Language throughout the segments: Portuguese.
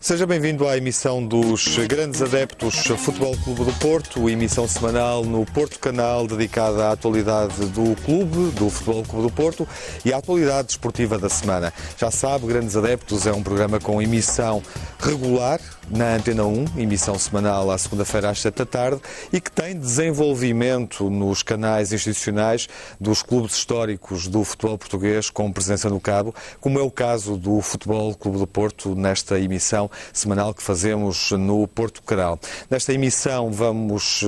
Seja bem-vindo à emissão dos Grandes Adeptos Futebol Clube do Porto, emissão semanal no Porto Canal dedicada à atualidade do clube, do Futebol Clube do Porto e à atualidade desportiva da semana. Já sabe, Grandes Adeptos é um programa com emissão regular na Antena 1, emissão semanal à segunda-feira às 7 da tarde e que tem desenvolvimento nos canais institucionais dos clubes históricos do futebol português com presença no cabo, como é o caso do Futebol Clube do Porto nesta emissão semanal que fazemos no Porto Canal. Nesta emissão vamos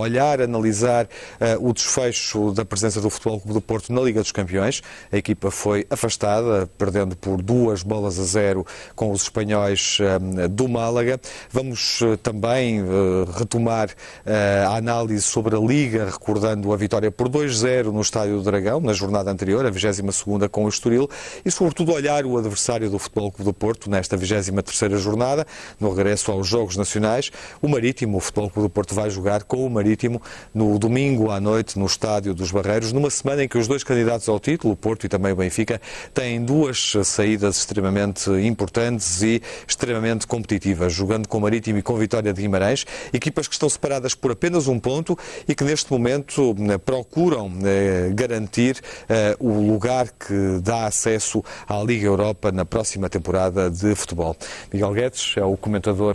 olhar, analisar o desfecho da presença do Futebol Clube do Porto na Liga dos Campeões. A equipa foi afastada, perdendo por 2-0 com os espanhóis do Málaga. Vamos também retomar a análise sobre a Liga, recordando a vitória por 2-0 no Estádio do Dragão, na jornada anterior, a 22ª com o Estoril, e sobretudo olhar o adversário do Futebol Clube do Porto nesta 23ª jornada, no regresso aos Jogos Nacionais. O Marítimo, o Futebol Clube do Porto vai jogar com o Marítimo no domingo à noite no Estádio dos Barreiros, numa semana em que os dois candidatos ao título, o Porto e também o Benfica, têm duas saídas extremamente importantes e extremamente competitivas, jogando com o Marítimo e com Vitória de Guimarães, equipas que estão separadas por apenas um ponto e que neste momento procuram garantir o lugar que dá acesso à Liga Europa na próxima temporada de futebol. Miguel Guedes é o comentador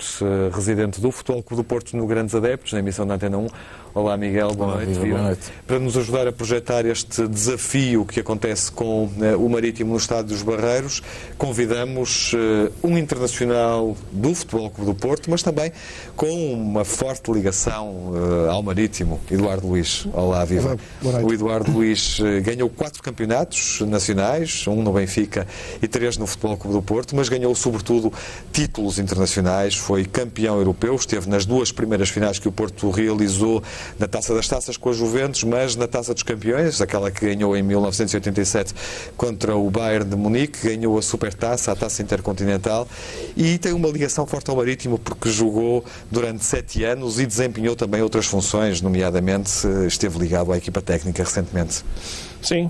residente do Futebol Clube do Porto no Grandes Adeptos, na emissão da Antena 1. Olá, Miguel, boa noite. Boa noite. Para nos ajudar a projetar este desafio que acontece com o Marítimo no Estádio dos Barreiros, convidamos um internacional do Futebol Clube do Porto, mas também com uma forte ligação ao Marítimo, Eduardo Luís. Olá, viva. Olá, o Eduardo Luís ganhou 4 campeonatos nacionais, 1 no Benfica e 3 no Futebol Clube do Porto, mas ganhou sobretudo títulos internacionais, foi campeão europeu, esteve nas 2 primeiras finais que o Porto realizou na Taça das Taças com a Juventus, mas na Taça dos Campeões, aquela que ganhou em 1987 contra o Bayern de Munique, ganhou a Supertaça, a Taça Intercontinental, e tem uma ligação forte ao Marítimo porque jogou durante 7 anos e desempenhou também outras funções, nomeadamente esteve ligado à equipa técnica recentemente. Sim,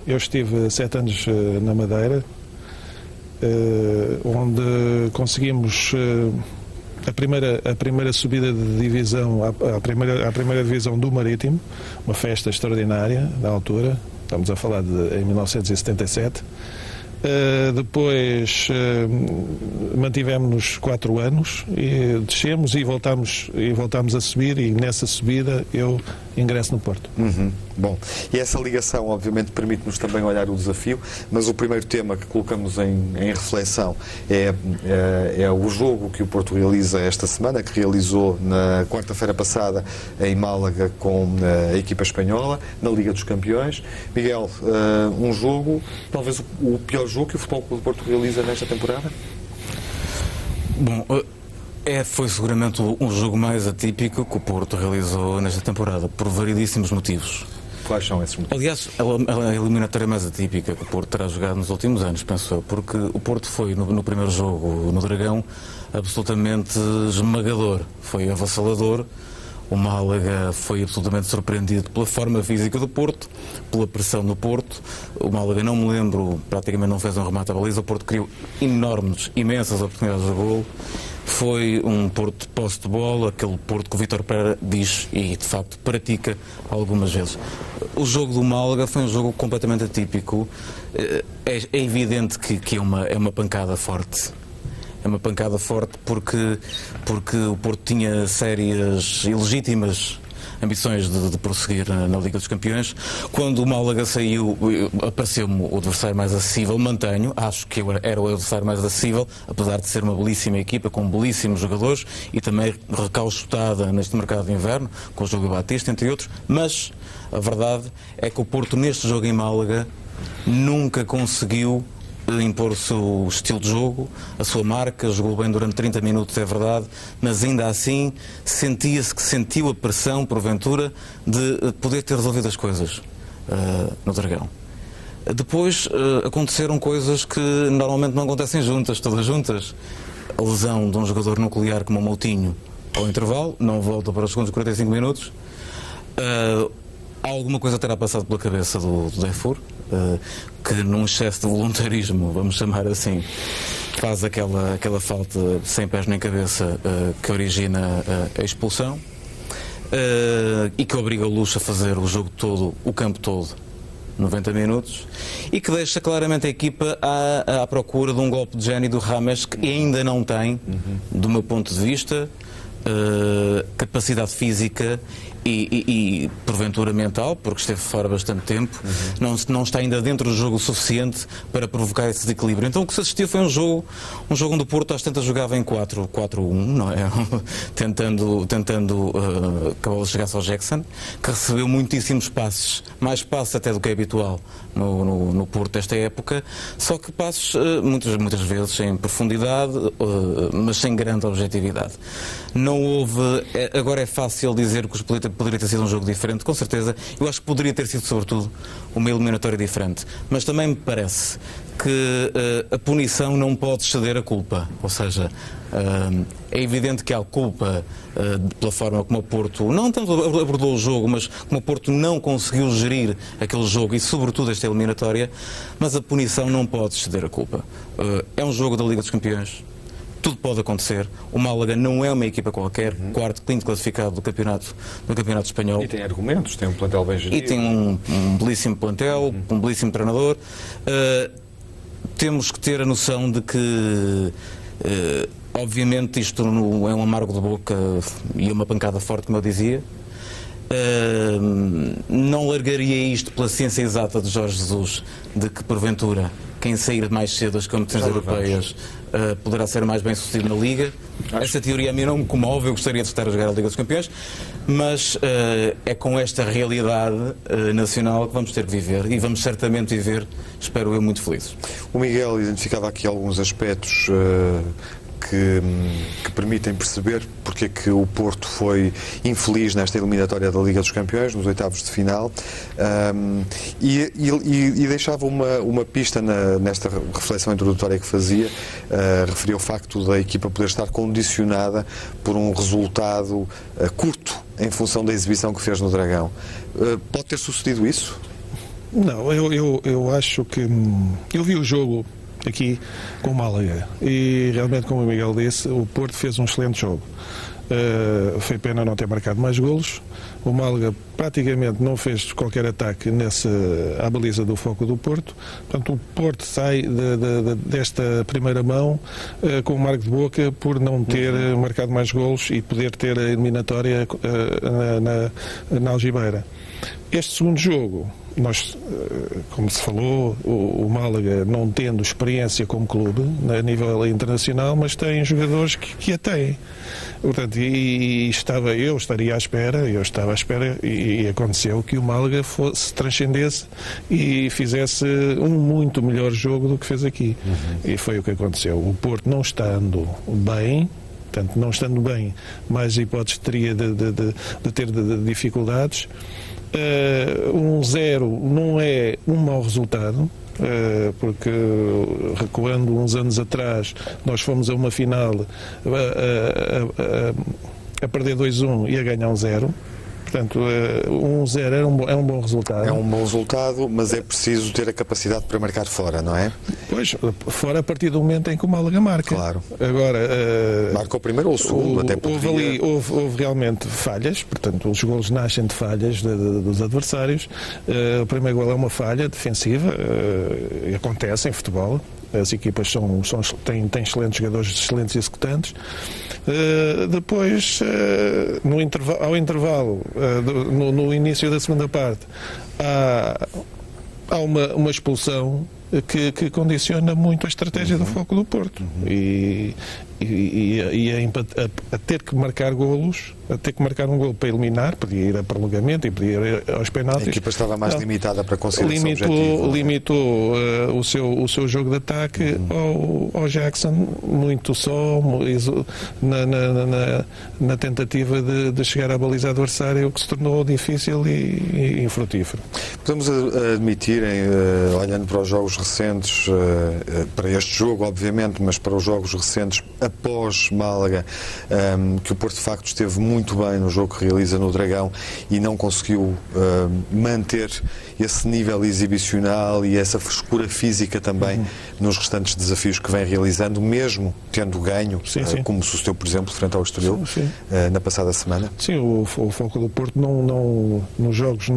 eu estive 7 anos na Madeira, onde conseguimos a primeira subida de divisão à primeira divisão do Marítimo, uma festa extraordinária na altura, estamos a falar em 1977. Depois mantivemos-nos 4 anos e descemos e voltámos a subir, e nessa subida eu ingresso no Porto. Bom, e essa ligação obviamente permite-nos também olhar o desafio, mas o primeiro tema que colocamos em reflexão é o jogo que o Porto realiza esta semana, que realizou na quarta-feira passada em Málaga com a equipa espanhola, na Liga dos Campeões. Miguel, um jogo, talvez o pior jogo que o Futebol Clube do Porto realiza nesta temporada? Bom, foi seguramente um jogo mais atípico que o Porto realizou nesta temporada, por variedíssimos motivos. Quais são esses motivos? Aliás, a eliminatória mais atípica que o Porto terá jogado nos últimos anos, penso eu, porque o Porto foi, no primeiro jogo no Dragão, absolutamente esmagador, foi avassalador. O Málaga foi absolutamente surpreendido pela forma física do Porto, pela pressão do Porto. O Málaga, não me lembro, praticamente não fez um remate à baliza. O Porto criou imensas oportunidades de golo. Foi um Porto de posse de bola, aquele Porto que o Vítor Pereira diz e, de facto, pratica algumas vezes. O jogo do Málaga foi um jogo completamente atípico. É evidente que é uma pancada forte. É uma pancada forte porque o Porto tinha sérias e legítimas ambições de prosseguir na Liga dos Campeões. Quando o Málaga saiu, apareceu-me o adversário mais acessível, mantenho, acho que era o adversário mais acessível, apesar de ser uma belíssima equipa, com belíssimos jogadores e também recauchutada neste mercado de inverno, com o Diogo Batista, entre outros, mas a verdade é que o Porto neste jogo em Málaga nunca conseguiu impor o seu estilo de jogo, a sua marca, jogou bem durante 30 minutos, é verdade, mas ainda assim sentia-se que sentiu a pressão, porventura, de poder ter resolvido as coisas no Dragão. Depois aconteceram coisas que normalmente não acontecem juntas, todas juntas. a lesão de um jogador nuclear como o Moutinho ao intervalo, não volta para os segundos 45 minutos. Alguma coisa terá passado pela cabeça do Defour, que num excesso de voluntarismo, vamos chamar assim, faz aquela falta sem pés nem cabeça que origina a expulsão, e que obriga o Luz a fazer o jogo todo, o campo todo, 90 minutos, e que deixa claramente a equipa à procura de um golpe de gênio do Rames, que ainda não tem, do meu ponto de vista, capacidade física e porventura mental, porque esteve fora bastante tempo, não está ainda dentro do jogo o suficiente para provocar esse desequilíbrio. Então o que se assistiu foi um jogo onde o Porto às tantas jogava em 4-4-1, não é? tentando que a bola chegasse ao Jackson, que recebeu muitíssimos passes, mais passes até do que é habitual no Porto desta época, só que passes muitas vezes em profundidade, mas sem grande objetividade. Não houve, agora é fácil dizer que os poderia ter sido um jogo diferente, com certeza. Eu acho que poderia ter sido, sobretudo, uma eliminatória diferente. Mas também me parece que a punição não pode ceder a culpa. Ou seja, é evidente que há culpa pela forma como o Porto não tanto abordou o jogo, mas como o Porto não conseguiu gerir aquele jogo e, sobretudo, esta eliminatória. Mas a punição não pode ceder a culpa. É um jogo da Liga dos Campeões. Tudo pode acontecer. O Málaga não é uma equipa qualquer, quarto, quinto classificado do campeonato espanhol. E tem argumentos, tem um plantel bem gerido. E tem um belíssimo plantel, um belíssimo treinador. Temos que ter a noção de que, obviamente, isto é um amargo de boca e uma pancada forte, como eu dizia. Não largaria isto pela ciência exata de Jorge Jesus, de que, porventura, quem sair mais cedo das competições europeias poderá ser mais bem sucedido na Liga. Essa teoria a mim não me comove, eu gostaria de estar a jogar a Liga dos Campeões, mas é com esta realidade nacional que vamos ter que viver, e vamos certamente viver, espero eu, muito felizes. O Miguel identificava aqui alguns aspectos que permitem perceber porque é que o Porto foi infeliz nesta eliminatória da Liga dos Campeões, nos oitavos de final, e deixava uma pista nesta reflexão introdutória que fazia, referia ao facto da equipa poder estar condicionada por um resultado curto em função da exibição que fez no Dragão. Pode ter sucedido isso? Não, eu acho que eu vi o jogo aqui com o Málaga e realmente, como o Miguel disse, o Porto fez um excelente jogo. Foi pena não ter marcado mais golos. O Málaga praticamente não fez qualquer ataque à baliza do foco do Porto. Portanto, o Porto sai desta primeira mão com o marco de boca por não ter marcado mais golos e poder ter a eliminatória na Algibeira. Este segundo jogo, nós, como se falou, o Málaga não tendo experiência como clube a nível internacional, mas tem jogadores que a têm. Portanto, eu estava à espera e aconteceu que o Málaga se transcendesse e fizesse um muito melhor jogo do que fez aqui. E foi o que aconteceu. O Porto não estando bem, portanto, não estando bem, mais hipóteses teria de ter dificuldades. 1-0 não é um mau resultado, porque recuando uns anos atrás nós fomos a uma final a perder 2-1 e a ganhar 1-0. Portanto, 1-0 é um bom resultado. É um bom resultado, mas é preciso ter a capacidade para marcar fora, não é? Pois, fora a partir do momento em que o Málaga marca. Claro. Agora, marca o primeiro ou o segundo, até porque houve realmente falhas, portanto, os golos nascem de falhas dos adversários. O primeiro gol é uma falha defensiva, acontece em futebol. As equipas têm excelentes jogadores, excelentes executantes. Depois, ao intervalo, no início da segunda parte, há uma expulsão que condiciona muito a estratégia do foco do Porto. E a ter que marcar golos, a ter que marcar um golo para eliminar, podia ir a prolongamento e podia ir aos penaltis. A equipa estava mais limitada para conseguir esse objetivo. Limitou o seu jogo de ataque ao Jackson, muito só na tentativa de chegar à baliza adversária, o que se tornou difícil e infrutífero. Podemos admitir, olhando para os jogos recentes, para este jogo, obviamente, mas para os jogos recentes após Málaga, que o Porto de facto esteve muito bem no jogo que realiza no Dragão e não conseguiu manter esse nível exibicional e essa frescura física também nos restantes desafios que vem realizando, mesmo tendo ganho, como sucedeu, por exemplo, frente ao Estoril, na passada semana. Sim, o foco do Porto nos jogos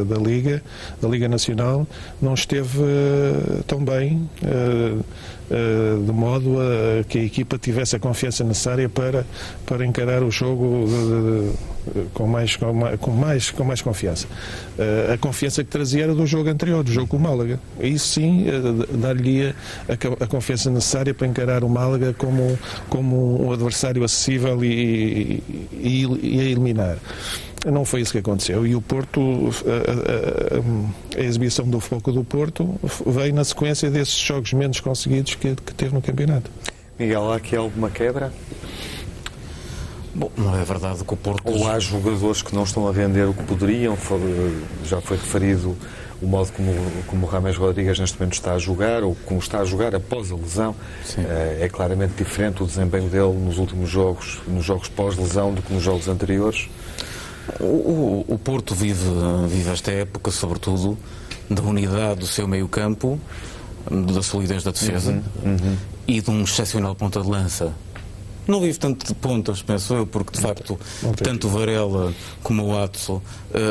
da Liga Nacional, não esteve tão bem, de modo a que a equipa tivesse a confiança necessária para encarar o jogo com mais confiança. A confiança que trazia era do jogo anterior, do jogo com o Málaga. Isso sim, dar-lhe a confiança necessária para encarar o Málaga como um adversário acessível e a eliminar. Não foi isso que aconteceu, e o Porto, a exibição do foco do Porto veio na sequência desses jogos menos conseguidos que teve no campeonato. Miguel, há aqui alguma quebra? Bom, não é verdade que o Porto... Ou há jogadores que não estão a render o que poderiam? Já foi referido o modo como o Rames Rodrigues neste momento está a jogar, ou como está a jogar após a lesão. É claramente diferente o desempenho dele nos últimos jogos, nos jogos pós-lesão, do que nos jogos anteriores. O Porto vive esta época, sobretudo, da unidade do seu meio-campo, da solidez da defesa e de um excepcional ponta de lança. Não vive tanto de pontas, penso eu, porque de facto tanto o Varela como o Watson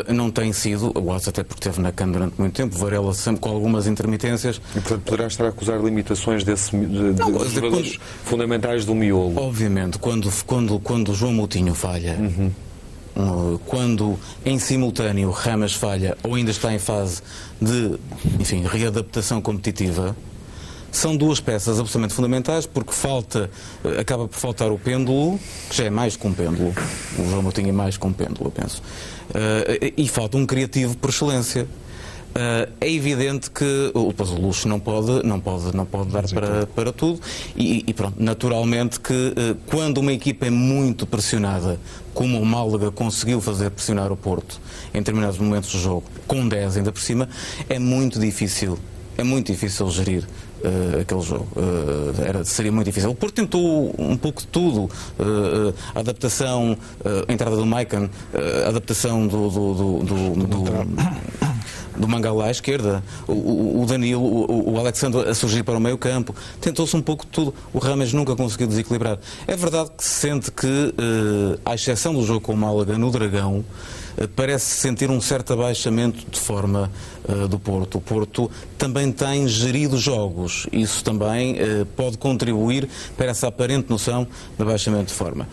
não têm sido, o Watson até porque esteve na CAN durante muito tempo, o Varela sempre com algumas intermitências. E portanto poderá estar a acusar limitações dos jogadores fundamentais do miolo. Obviamente, quando o João Moutinho falha, quando em simultâneo Ramas falha ou ainda está em fase de, enfim, readaptação competitiva, são duas peças absolutamente fundamentais, porque acaba por faltar o pêndulo, que já é mais que um pêndulo. O João Moutinho é mais que um pêndulo, eu penso. E falta um criativo por excelência. É evidente que o luxo não pode dar para tudo e pronto, naturalmente que quando uma equipa é muito pressionada, como o Málaga conseguiu fazer pressionar o Porto em determinados momentos do jogo, com 10 ainda por cima, é muito difícil gerir aquele jogo. Seria muito difícil. O Porto tentou um pouco de tudo, a adaptação, a entrada do Maicon, a adaptação do Mangala à esquerda, o Danilo, o Alexandre a surgir para o meio campo. Tentou-se um pouco de tudo. O Rames nunca conseguiu desequilibrar. É verdade que se sente que, à exceção do jogo com o Málaga no Dragão, parece sentir um certo abaixamento de forma do Porto. O Porto também tem gerido jogos. Isso também pode contribuir para essa aparente noção de abaixamento de forma.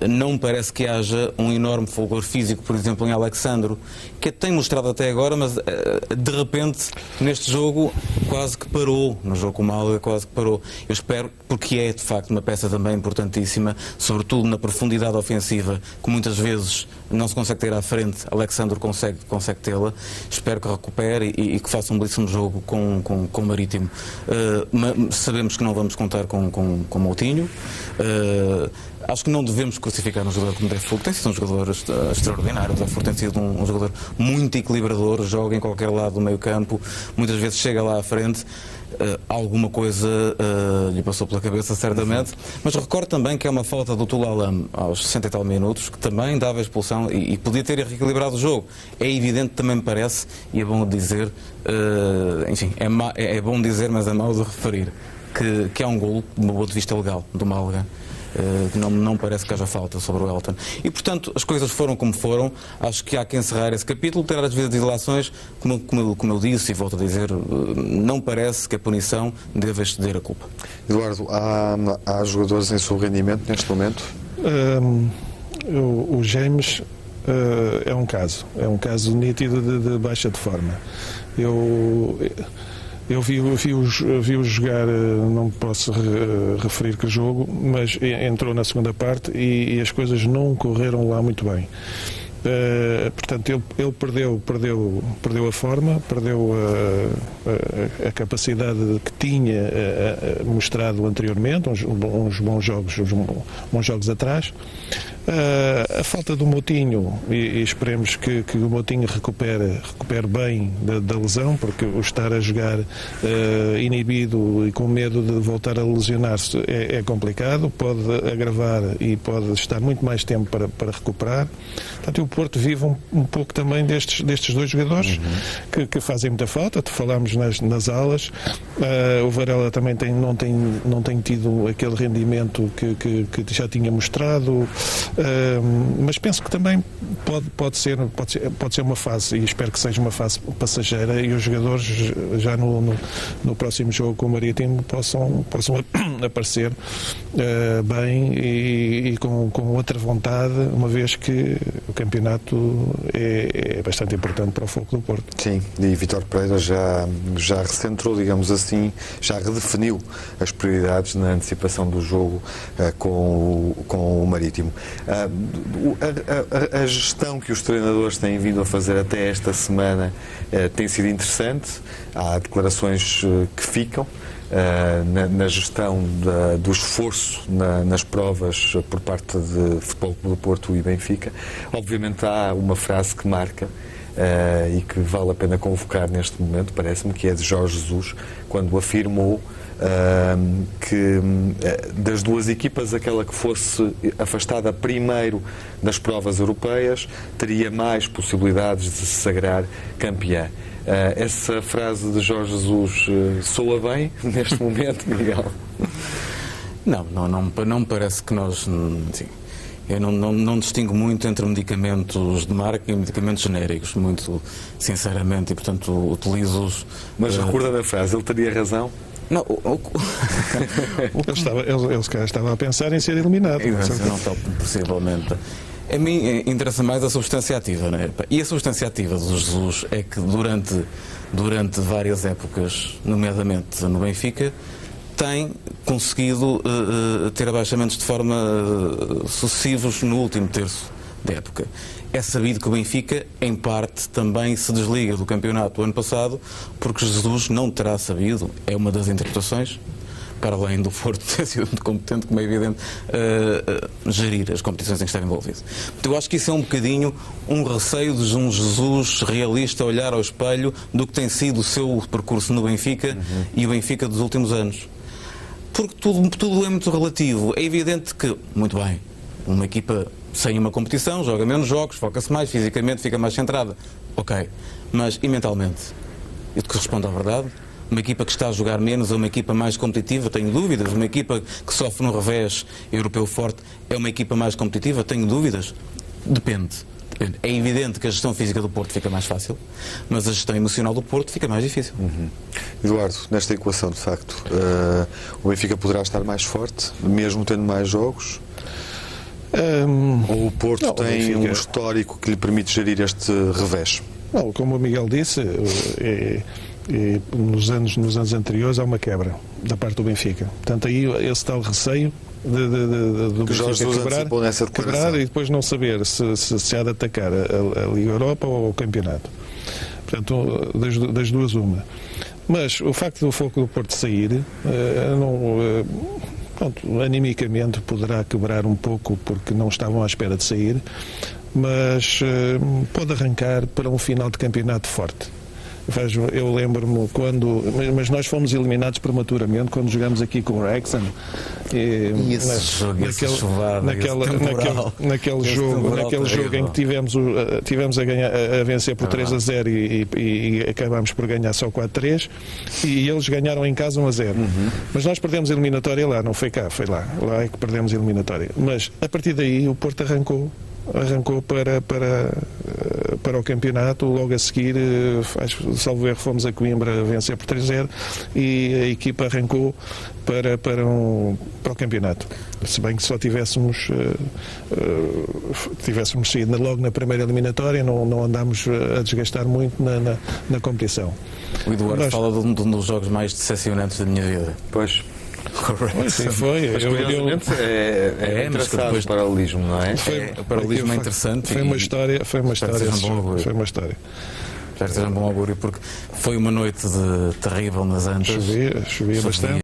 Não me parece que haja um enorme fulgor físico, por exemplo, em Alexandre, que tem mostrado até agora, mas de repente, neste jogo, quase que parou. No jogo com o Málaga, quase que parou. Eu espero, porque é de facto uma peça também importantíssima, sobretudo na profundidade ofensiva, que muitas vezes não se consegue ter à frente. Alexandre consegue tê-la. Espero que recupere e que faça um belíssimo jogo com o Marítimo. Sabemos que não vamos contar com Moutinho. Acho que não devemos crucificar um jogador como Defoe, tem sido um jogador extraordinário. O Defoe tem sido um jogador muito equilibrador, joga em qualquer lado do meio campo, muitas vezes chega lá à frente. Alguma coisa lhe passou pela cabeça, certamente, mas recordo também que é uma falta do Tulalam aos 60 e tal minutos, que também dava expulsão e podia ter reequilibrado o jogo. É evidente, também me parece, e é bom dizer, enfim, é bom dizer, mas é mau de referir, que há um golo, do meu ponto de vista legal, do Málaga. Não parece que haja falta sobre o Elton. E, portanto, as coisas foram como foram. Acho que há que encerrar esse capítulo, ter as devidas ilações. Como eu disse e volto a dizer, não parece que a punição deva exceder a culpa. Eduardo, há jogadores em seu rendimento neste momento? O James é um caso nítido de baixa de forma. Eu vi-o jogar, não posso referir que jogo, mas entrou na segunda parte e as coisas não correram lá muito bem. Portanto, ele perdeu a forma, perdeu a capacidade que tinha mostrado anteriormente, uns bons jogos atrás. A falta do Moutinho, e esperemos que o Moutinho recupere bem da lesão, porque o estar a jogar inibido e com medo de voltar a lesionar-se é complicado, pode agravar e pode estar muito mais tempo para recuperar. Portanto, o Porto vive um pouco também destes dois jogadores que fazem muita falta. Falámos nas alas. O Varela também não tem tido aquele rendimento que já tinha mostrado. Mas penso que também pode ser uma fase, e espero que seja uma fase passageira, e os jogadores já no próximo jogo com o Marítimo possam aparecer bem e com outra vontade, uma vez que o campeonato é bastante importante para o Foco do Porto. Sim, e Vítor Pereira já recentrou, digamos assim, já redefiniu as prioridades na antecipação do jogo com o Marítimo. A gestão que os treinadores têm vindo a fazer até esta semana tem sido interessante. Há declarações que ficam na gestão do esforço nas provas por parte de Futebol Clube do Porto e Benfica. Obviamente há uma frase que marca e que vale a pena convocar neste momento, parece-me, que é de Jorge Jesus, quando afirmou que das duas equipas, aquela que fosse afastada primeiro das provas europeias teria mais possibilidades de se sagrar campeã. Essa frase de Jorge Jesus soa bem neste momento, Miguel? Não me parece que nós... Sim. Eu não distingo muito entre medicamentos de marca e medicamentos genéricos, muito sinceramente, e portanto utilizo-os. Mas recorda da frase, ele teria razão? Não, ele se calhar estava a pensar em ser eliminado. Não está, possivelmente. A mim interessa mais a substância ativa, não é? E a substância ativa do Jesus é que durante várias épocas, nomeadamente no Benfica, tem conseguido ter abaixamentos de forma sucessivos no último terço da época. É sabido que o Benfica, em parte, também se desliga do campeonato do ano passado, porque Jesus não terá sabido, é uma das interpretações, para além do Porto ter sido muito competente, como é evidente, gerir as competições em que estava envolvido. Então, eu acho que isso é um bocadinho um receio de um Jesus realista olhar ao espelho do que tem sido o seu percurso no Benfica e o Benfica dos últimos anos. Porque tudo é muito relativo. É evidente que, muito bem, uma equipa sem uma competição joga menos jogos, foca-se mais, fisicamente fica mais centrada. Ok. Mas, e mentalmente? Eu te respondo à verdade. Uma equipa que está a jogar menos é uma equipa mais competitiva? Tenho dúvidas. Uma equipa que sofre um revés europeu forte é uma equipa mais competitiva? Tenho dúvidas. Depende. É evidente que a gestão física do Porto fica mais fácil, mas a gestão emocional do Porto fica mais difícil. Eduardo, nesta equação, de facto, o Benfica poderá estar mais forte, mesmo tendo mais jogos? Ou o Porto tem um histórico que lhe permite gerir este revés? Não, como o Miguel disse, nos anos anteriores há uma quebra da parte do Benfica. Portanto, aí esse tal receio do Benfica quebrar e depois não saber se há de atacar a Liga Europa ou o campeonato. Portanto, das duas uma. Mas o facto do Foco do Porto sair animicamente poderá quebrar um pouco, porque não estavam à espera de sair, mas pode arrancar para um final de campeonato forte. Eu lembro-me mas nós fomos eliminados prematuramente quando jogamos aqui com o Wrexham. Naquele jogo em que tivemos a vencer por 3-0 e acabámos por ganhar só 4-3, e eles ganharam em casa 1-0. Mas nós perdemos a eliminatória lá, não foi cá, foi lá. Lá é que perdemos a eliminatória. Mas a partir daí o Porto arrancou para o campeonato. Logo a seguir, salvo erro, fomos a Coimbra a vencer por 3-0 e a equipa arrancou para o campeonato. Se bem que só tivéssemos saído logo na primeira eliminatória, não andámos a desgastar muito na competição. O Eduardo fala de um dos jogos mais decepcionantes da minha vida. Pois. Sim, foi. Mas curiosamente é engraçado o paralelismo, não é? O paralelismo é interessante. Foi uma história. Foi uma história. Espero que seja um bom augúrio, porque foi uma noite terrível nas Antas. Chovia bastante.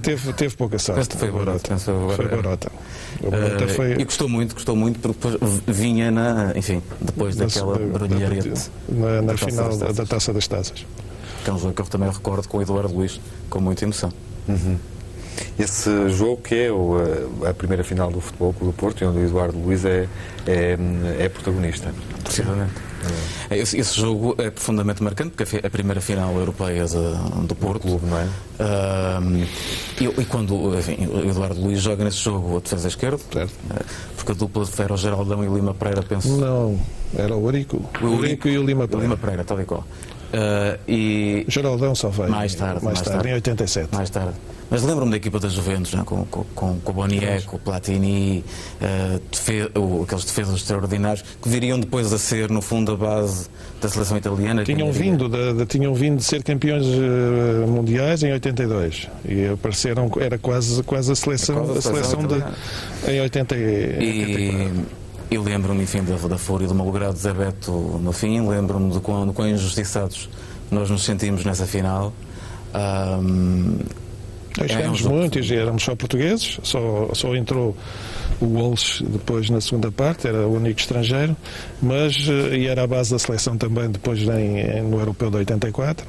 Teve pouca sorte. Foi Barota. Foi Barota. O Barota foi... E gostou muito, porque depois vinha depois daquela brilharete. Na final da Taça das Taças. Que é um jogo que eu também recordo com o Eduardo Luís, com muita emoção. Esse jogo que é a primeira final do Futebol Clube do Porto, e onde o Eduardo Luís é protagonista. Precisamente. Esse jogo é profundamente marcante, porque é a primeira final europeia do Porto. Clube, não é? E quando o Eduardo Luís joga nesse jogo a defesa esquerda, porque a dupla era o Geraldão e o Lima Pereira, penso. Não, era o Urico. O Urico e o Lima Pereira. O Lima Pereira, tal e qual. O Geraldão só veio mais tarde, em 87. Mais tarde. Mas lembro-me da equipa da Juventus, já, com o Boniek, com o Platini, aqueles defesas extraordinários, que viriam depois a ser, no fundo, a base da seleção italiana. Tinham vindo de ser campeões mundiais em 82 e apareceram, era quase a seleção em 84. E lembro-me, enfim, da fúria do malogrado Zé Beto no fim, lembro-me de quão injustiçados nós nos sentimos nessa final. Nós chegámos muito e éramos só portugueses, só entrou o Walsh depois na segunda parte, era o único estrangeiro, e era a base da seleção também depois no Europeu de 84.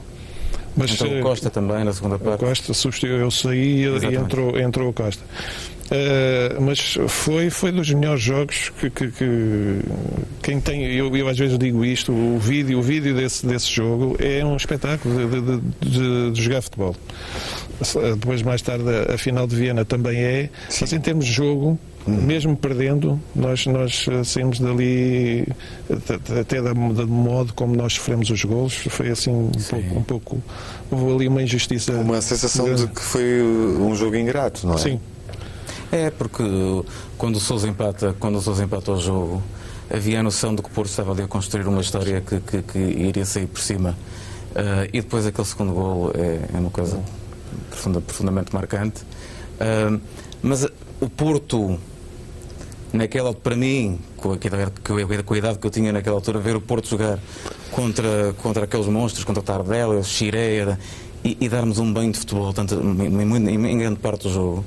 Mas então o Costa também na segunda parte. O Costa substituiu, eu saí e entrou o Costa. Mas foi dos melhores jogos que quem tem, eu às vezes digo isto, o vídeo desse jogo é um espetáculo de jogar futebol. Depois mais tarde a final de Viena também é. Sim. Mas em termos de jogo, mesmo perdendo, nós saímos dali até do modo como nós sofremos os golos, foi assim um pouco houve ali uma injustiça, uma sensação de que foi um jogo ingrato, não é? Sim. É, porque quando o Sousa empata o jogo, havia a noção de que o Porto estava ali a construir uma história que iria sair por cima. E depois aquele segundo golo é uma coisa profundamente marcante. Mas o Porto, para mim, com a idade que eu tinha naquela altura, ver o Porto jogar contra aqueles monstros, contra o Tardelli, o Chireira, e darmos um banho de futebol, tanto, em grande parte do jogo,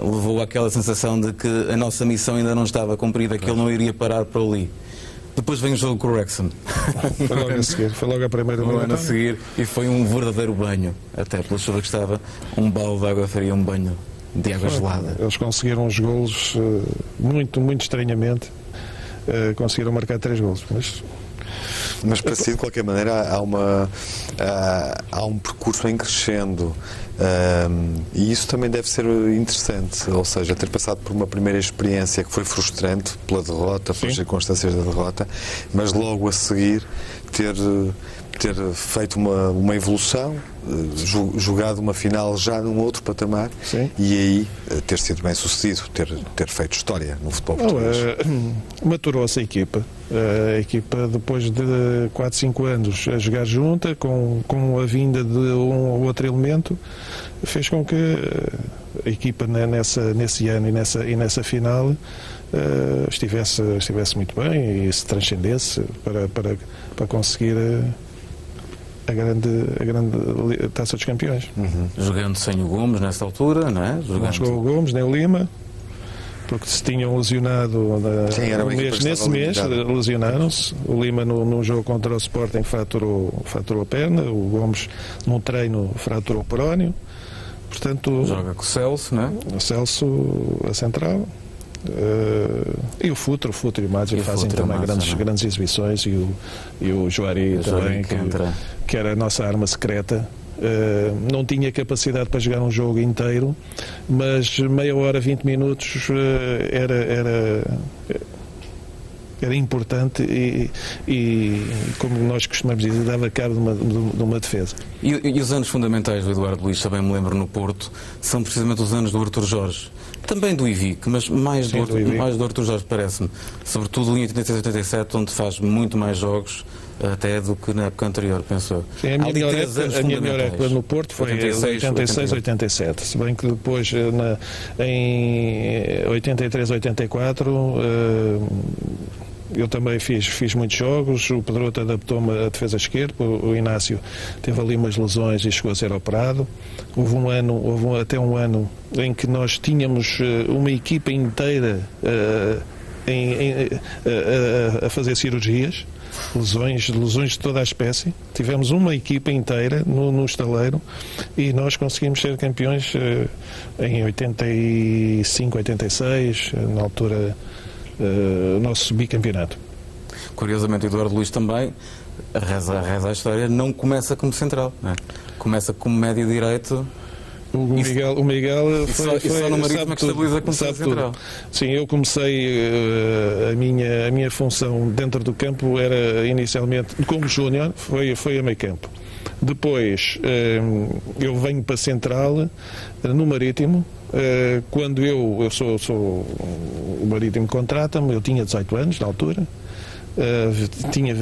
levou àquela sensação de que a nossa missão ainda não estava cumprida, que ele não iria parar para ali. Depois vem o jogo com o Wrexham. Foi logo a seguir, foi logo a primeira ano a seguir, e foi um verdadeiro banho, até pela chuva que estava, um balde de água fria, um banho de água gelada. Eles conseguiram os golos muito estranhamente, conseguiram marcar 3 golos, mas para si, de qualquer maneira, há um percurso em crescendo, e isso também deve ser interessante, ou seja, ter passado por uma primeira experiência que foi frustrante pela derrota, pelas circunstâncias da derrota, mas logo a seguir ter feito uma evolução, jogado uma final já num outro patamar. Sim. E aí ter sido bem sucedido, ter feito história no futebol português. Maturou-se a equipa. A equipa, depois de 4, 5 anos a jogar junta, com a vinda de um ou outro elemento, fez com que a equipa nesse ano e nessa final estivesse muito bem e se transcendesse para conseguir a grande Taça dos Campeões. Jogando sem o Gomes nessa altura, não é? Não jogou o Gomes, nem o Lima, porque se tinham lesionado nesse mês, lesionaram-se. O Lima no jogo contra o Sporting fraturou a perna, o Gomes num treino fraturou o perónio. Portanto, joga com o Celso, não é? O Celso a central. E o Futre e o Mágico fazem também grandes exibições, e o Juari também, que era a nossa arma secreta. Não tinha capacidade para jogar um jogo inteiro, mas meia hora, 20 minutos era importante e como nós costumamos dizer, dava cabo de uma defesa. E os anos fundamentais do Eduardo Luís, também me lembro, no Porto, são precisamente os anos do Artur Jorge. Também do Ivic, mas mais do Artur Jorge, parece-me. Sobretudo em 86 e 87, onde faz muito mais jogos até do que na época anterior, penso eu. Sim, a minha melhor época no Porto foi 86, 87. Se bem que depois, em 83, 84, eu também fiz muitos jogos, o Pedroto adaptou-me à defesa esquerda, o Inácio teve ali umas lesões e chegou a ser operado. Houve até um ano em que nós tínhamos uma equipa inteira a fazer cirurgias, lesões de toda a espécie. Tivemos uma equipa inteira no estaleiro e nós conseguimos ser campeões em 85, 86, na altura, o nosso bicampeonato. Curiosamente, Eduardo Luís também, reza a história, não começa como central, não é? Começa como médio direito. O Miguel foi só no Marítimo é que estabiliza como central. Sim, eu comecei a minha função dentro do campo era inicialmente como júnior, foi a meio campo. Depois eu venho para central no Marítimo. Quando eu sou o Marítimo contrata-me, eu tinha 18 anos na altura.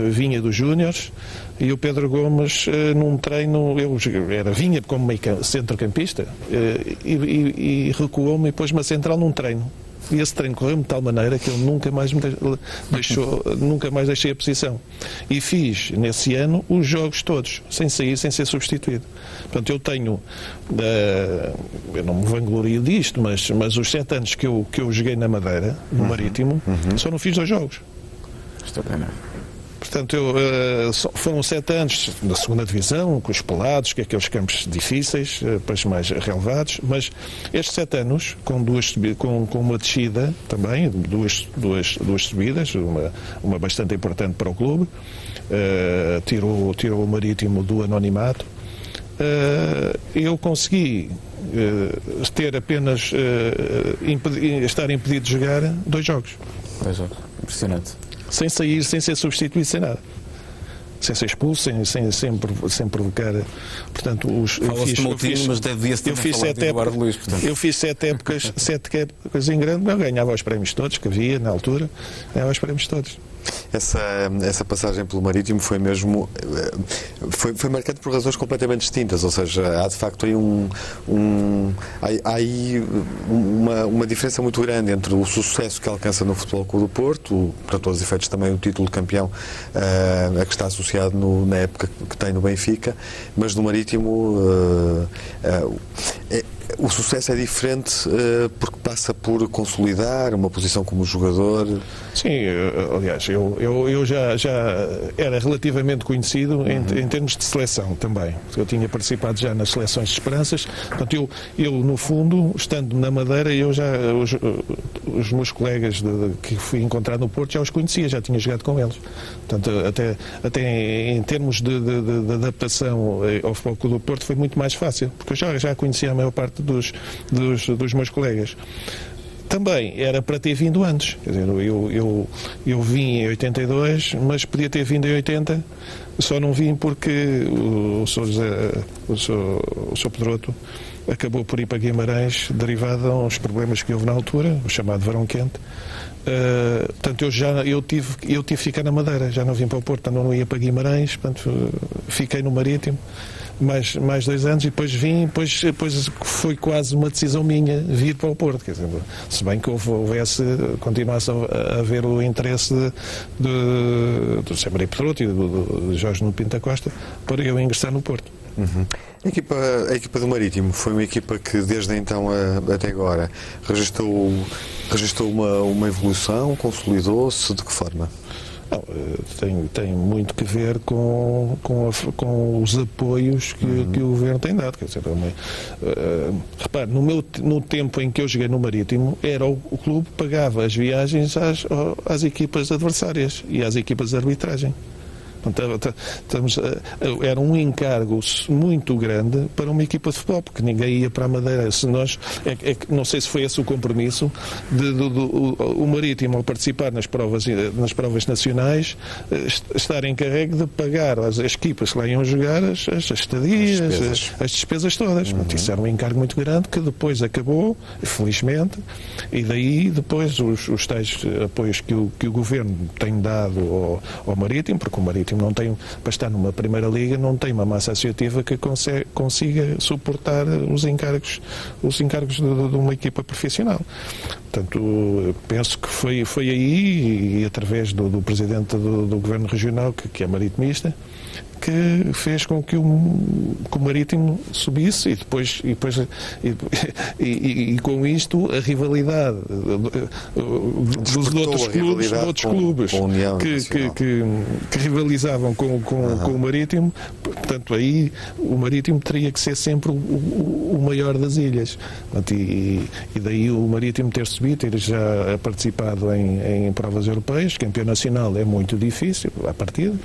Vinha dos júniores e o Pedro Gomes num treino, vinha como meio centrocampista e recuou-me e pôs-me a central num treino. E esse treino correu-me de tal maneira que ele nunca mais deixei a posição. E fiz, nesse ano, os jogos todos, sem sair, sem ser substituído. Portanto, eu tenho, eu não me vanglorio disto, mas os 7 anos que eu joguei na Madeira, no Marítimo, só não fiz 2 jogos. Portanto, foram 7 anos na segunda divisão, com os pelados, que é aqueles campos difíceis, depois mais relevados, mas estes 7 anos, com uma descida também, duas subidas, uma bastante importante para o clube, tirou o Marítimo do anonimato, eu consegui ter apenas estar impedido de jogar 2 jogos. 2 jogos, impressionante. Sem sair, sem ser substituído, sem nada. Sem ser expulso, sem provocar. Portanto, eu fiz 7 épocas em grande, eu ganhava os prémios todos que havia na altura, ganhava os prémios todos. Essa passagem pelo Marítimo foi mesmo foi marcante por razões completamente distintas, ou seja, há de facto aí uma diferença muito grande entre o sucesso que alcança no Futebol Clube do Porto, para todos os efeitos também o título de campeão a que está associado na época que tem no Benfica, mas no Marítimo o sucesso é diferente porque passa por consolidar uma posição como jogador. Sim, aliás, eu já era relativamente conhecido em termos de seleção também. Eu tinha participado já nas seleções de Esperanças. Portanto, eu no fundo, estando na Madeira, os meus colegas que fui encontrar no Porto já os conhecia, já tinha jogado com eles. Portanto, até em termos de adaptação ao Futebol Clube do Porto foi muito mais fácil, porque eu já conhecia a maior parte dos meus colegas. Também era para ter vindo antes. Quer dizer, eu vim em 82, mas podia ter vindo em 80, só não vim porque o Sr. Pedroto acabou por ir para Guimarães derivado aos problemas que houve na altura, o chamado verão quente. Portanto, eu tive que ficar na Madeira, já não vim para o Porto, não ia para Guimarães, portanto, fiquei no Marítimo mais 2 anos e depois vim, depois foi quase uma decisão minha vir para o Porto, quer dizer, se bem que continuasse a haver o interesse do Sr. Maria Pedroto e do Jorge Nuno Pinto da Costa para eu ingressar no Porto. A equipa do Marítimo foi uma equipa que desde então até agora registrou uma evolução, consolidou-se, de que forma? Não, tem muito que ver com os apoios que o Governo tem dado. Quer dizer, repare, no tempo em que eu joguei no Marítimo, era o clube que pagava as viagens às equipas adversárias e às equipas de arbitragem. Era um encargo muito grande para uma equipa de futebol, porque ninguém ia para a Madeira. Não sei se foi esse o compromisso o Marítimo, ao participar nas provas nacionais, estar encarregue de pagar às equipas que lá iam jogar as estadias, as despesas todas. Isso era um encargo muito grande que depois acabou, felizmente, e daí depois os tais apoios que o Governo tem dado ao Marítimo, porque o Marítimo Marítimo não tem, para estar numa primeira liga, não tem uma massa associativa que consiga suportar os encargos de uma equipa profissional. Portanto, penso que foi aí, e através do presidente do Governo Regional, que é maritimista, que fez com que o Marítimo subisse e com isto a rivalidade dos outros clubes com a União que rivalizavam com o Marítimo. Portanto, aí o Marítimo teria que ser sempre o maior das ilhas. Portanto, e daí o Marítimo ter subido, ter já participado em provas europeias. Campeão nacional é muito difícil à partida,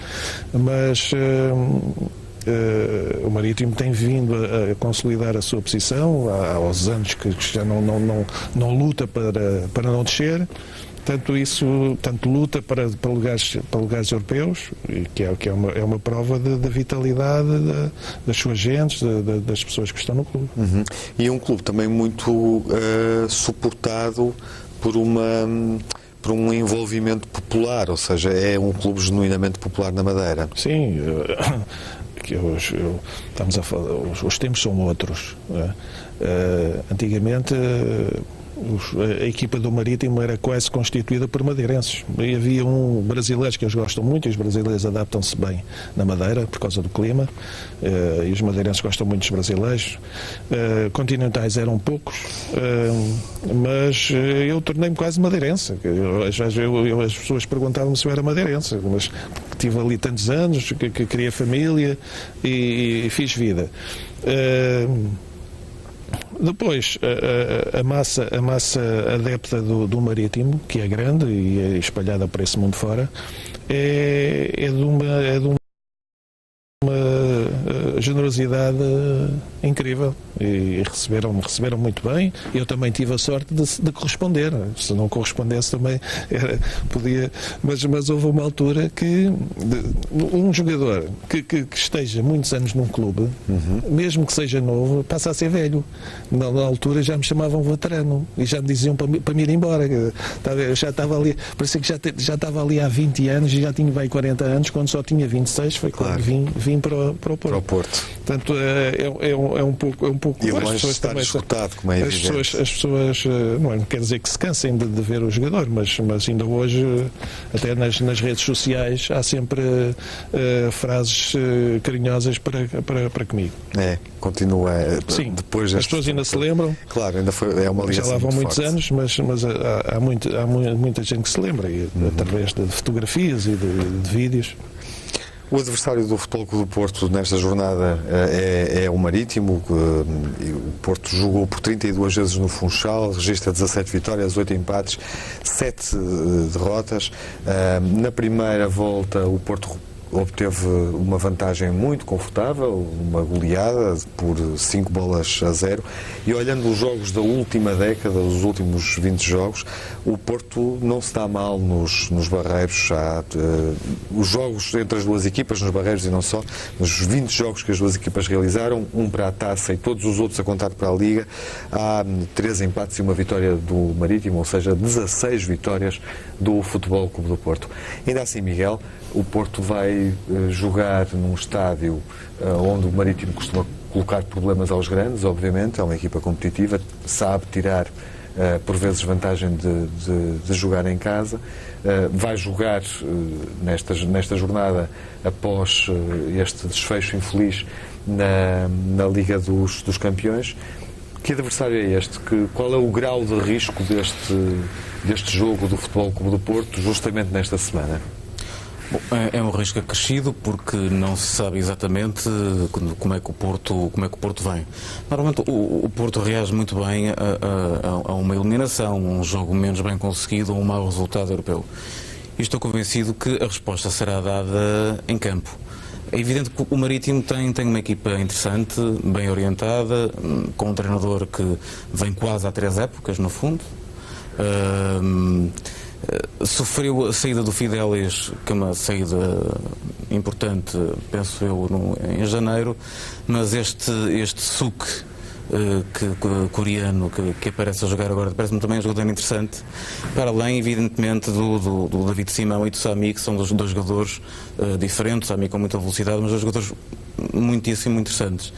mas o Marítimo tem vindo a consolidar a sua posição aos anos que já não luta para não descer. Tanto luta para lugares europeus, que é uma prova da vitalidade das suas gentes, das pessoas que estão no clube. E um clube também muito suportado por um envolvimento popular, ou seja, é um clube genuinamente popular na Madeira. Sim, estamos a falar, os tempos são outros. Antigamente a equipa do Marítimo era quase constituída por madeirenses. E havia brasileiros que eles gostam muito, e os brasileiros adaptam-se bem na Madeira por causa do clima, e os madeirenses gostam muito dos brasileiros. Continentais eram poucos, mas eu tornei-me quase madeirense. As pessoas perguntavam-me se eu era madeirense, mas tive ali tantos anos, que criei família e fiz vida. Depois, a massa adepta do Marítimo, que é grande e é espalhada por esse mundo fora, é de uma generosidade incrível, e receberam muito bem. Eu também tive a sorte de corresponder. Se não correspondesse também podia, mas houve uma altura que um jogador que esteja muitos anos num clube, mesmo que seja novo, passa a ser velho. Na altura já me chamavam veterano e já me diziam para me ir embora. Eu já estava ali, parecia que já estava ali há 20 anos e já tinha 40 anos, quando só tinha 26, foi quando vim para o Porto. Portanto, é um pouco e longe de estar esgotado, como é evidente. As pessoas não quer dizer que se cansem de ver o jogador, mas ainda hoje, até nas redes sociais, há sempre frases carinhosas para comigo. Continua. Sim, depois as pessoas ainda se lembram. Claro, é uma ligação. Já lá vão muitos forte. anos, mas há muita gente que se lembra, através de fotografias e de vídeos. O adversário do Futebol Clube do Porto nesta jornada é o Marítimo. O Porto jogou por 32 vezes no Funchal, registra 17 vitórias, 8 empates, 7 derrotas. Na primeira volta o Porto obteve uma vantagem muito confortável, uma goleada por 5-0, e olhando os jogos da última década, os últimos 20 jogos, o Porto não se dá mal nos barreiros. Os jogos entre as duas equipas, nos barreiros e não só, nos 20 jogos que as duas equipas realizaram, um para a Taça e todos os outros a contar para a Liga, há 3 empates e uma vitória do Marítimo, ou seja, 16 vitórias do Futebol Clube do Porto. Ainda assim, Miguel, o Porto vai jogar num estádio onde o Marítimo costuma colocar problemas aos grandes, obviamente, é uma equipa competitiva, sabe tirar por vezes vantagem de jogar em casa. Vai jogar nesta jornada, após este desfecho infeliz na Liga dos Campeões. Que adversário é este? Qual é o grau de risco deste jogo do Futebol Clube do Porto, justamente nesta semana? Bom, é um risco acrescido, porque não se sabe exatamente como é que o Porto vem. Normalmente o Porto reage muito bem a uma eliminação, um jogo menos bem conseguido, um mau resultado europeu. E estou convencido que a resposta será dada em campo. É evidente que o Marítimo tem uma equipa interessante, bem orientada, com um treinador que vem quase há 3 épocas, no fundo. Sofreu a saída do Fidelis, que é uma saída importante, penso eu, em janeiro, mas este SUC coreano que aparece a jogar agora, parece-me também um jogador interessante, para além, evidentemente, do David Simão e do Sami, que são dois jogadores diferentes, Sami com muita velocidade, mas dois jogadores muitíssimo interessantes.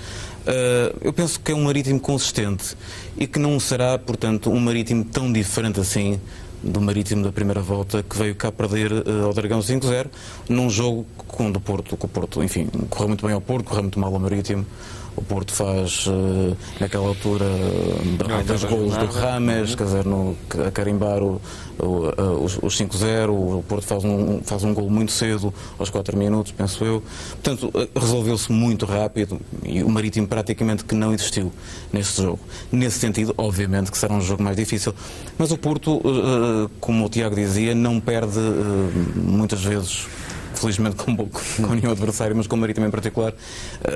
Eu penso que é um Marítimo consistente e que não será, portanto, um Marítimo tão diferente assim do Marítimo da primeira volta, que veio cá perder ao Dragão 5-0 num jogo com o Porto, enfim, correu muito bem ao Porto, correu muito mal ao Marítimo. O Porto faz, naquela altura, dos golos do Rames, quer dizer, a carimbar os 5-0. O Porto faz um golo muito cedo, aos 4 minutos, penso eu. Portanto, resolveu-se muito rápido e o Marítimo praticamente que não existiu neste jogo. Nesse sentido, obviamente, que será um jogo mais difícil. Mas o Porto, como o Tiago dizia, não perde muitas vezes, felizmente com nenhum adversário, mas com o Marítimo em particular.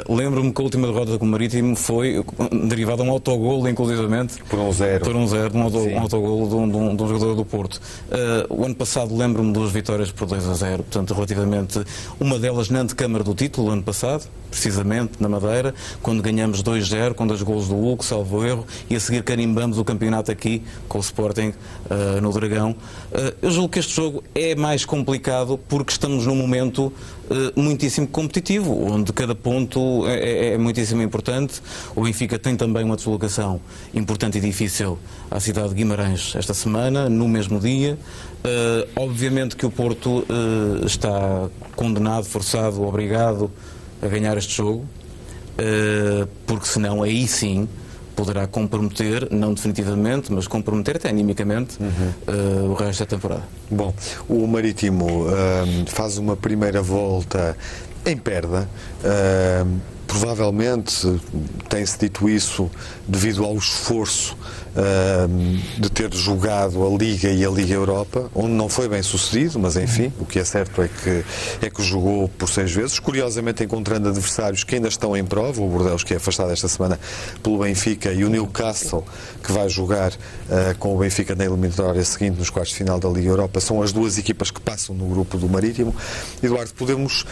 Lembro-me que a última derrota com o Marítimo foi derivada de um autogolo, inclusivamente. Por 1-0. Por 1-0, um autogolo de um jogador do Porto. O ano passado lembro-me de 2 vitórias por 2-0, portanto, relativamente, uma delas na antecâmara do título, ano passado, precisamente, na Madeira, quando ganhamos 2-0, com 2 golos do Hugo, salvo erro, e a seguir carimbamos o campeonato aqui, com o Sporting, no Dragão. Eu julgo que este jogo é mais complicado porque estamos num momento muitíssimo competitivo, onde cada ponto é muitíssimo importante. O Benfica tem também uma deslocação importante e difícil à cidade de Guimarães esta semana, no mesmo dia. Obviamente que o Porto está condenado, forçado, obrigado a ganhar este jogo, porque senão aí sim poderá comprometer, não definitivamente, mas comprometer até animicamente o resto da temporada. Bom, o Marítimo faz uma primeira volta em perda. Provavelmente tem-se dito isso devido ao esforço de ter jogado a Liga e a Liga Europa, onde não foi bem sucedido, mas enfim, o que é certo é que jogou por 6 vezes, curiosamente encontrando adversários que ainda estão em prova, o Bordeaux, que é afastado esta semana pelo Benfica, e o Newcastle, que vai jogar com o Benfica na eliminatória seguinte, nos quartos de final da Liga Europa. São as 2 equipas que passam no grupo do Marítimo. Eduardo, podemos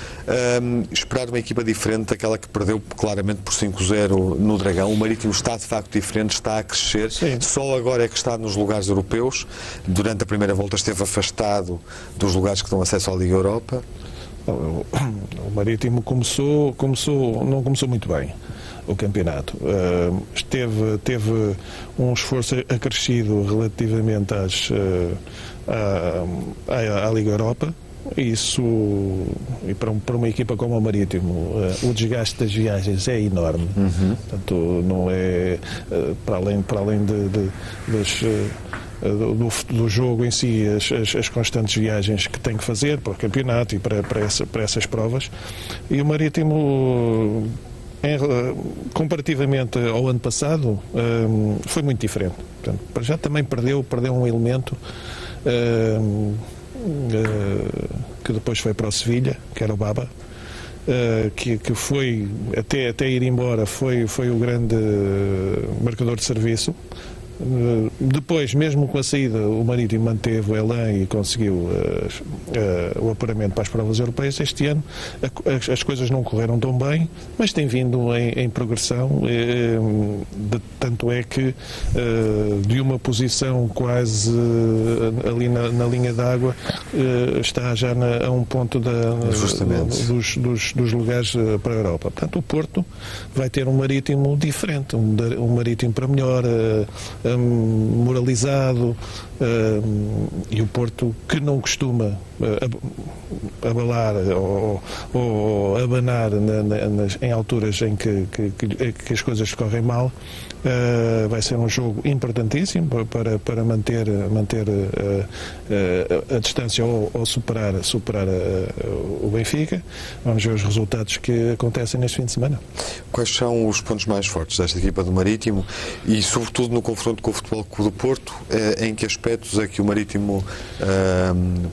esperar uma equipa diferente daquela que perdeu claramente por 5-0 no Dragão? O Marítimo está de facto diferente, está a crescer. Sim. Só agora é que está nos lugares europeus. Durante a primeira volta esteve afastado dos lugares que dão acesso à Liga Europa. O Marítimo não começou muito bem o campeonato. Teve um esforço acrescido relativamente à Liga Europa. Isso, e para uma equipa como o Marítimo, o desgaste das viagens é enorme. Portanto, não é para além do jogo em si, as constantes viagens que tem que fazer para o campeonato e para essas provas. E o Marítimo, comparativamente ao ano passado, foi muito diferente. Portanto, já também perdeu um elemento que depois foi para o Sevilha, que era o Baba, que foi, até ir embora, foi o grande marcador de serviço. Depois, mesmo com a saída, o Marítimo manteve o elan e conseguiu o apuramento para as provas europeias. Este ano as coisas não correram tão bem, mas tem vindo em progressão, tanto é que de uma posição quase ali na linha d'água está já a um ponto dos lugares para a Europa. Portanto, o Porto vai ter um Marítimo diferente, um Marítimo para melhor, moralizado, e o Porto, que não costuma abalar ou abanar em alturas em que as coisas correm mal, vai ser um jogo importantíssimo para manter a distância ou superar o Benfica. Vamos ver os resultados que acontecem neste fim de semana. Quais são os pontos mais fortes desta equipa do Marítimo e, sobretudo, no confronto com o Futebol Clube do Porto? Em que aspectos é que o Marítimo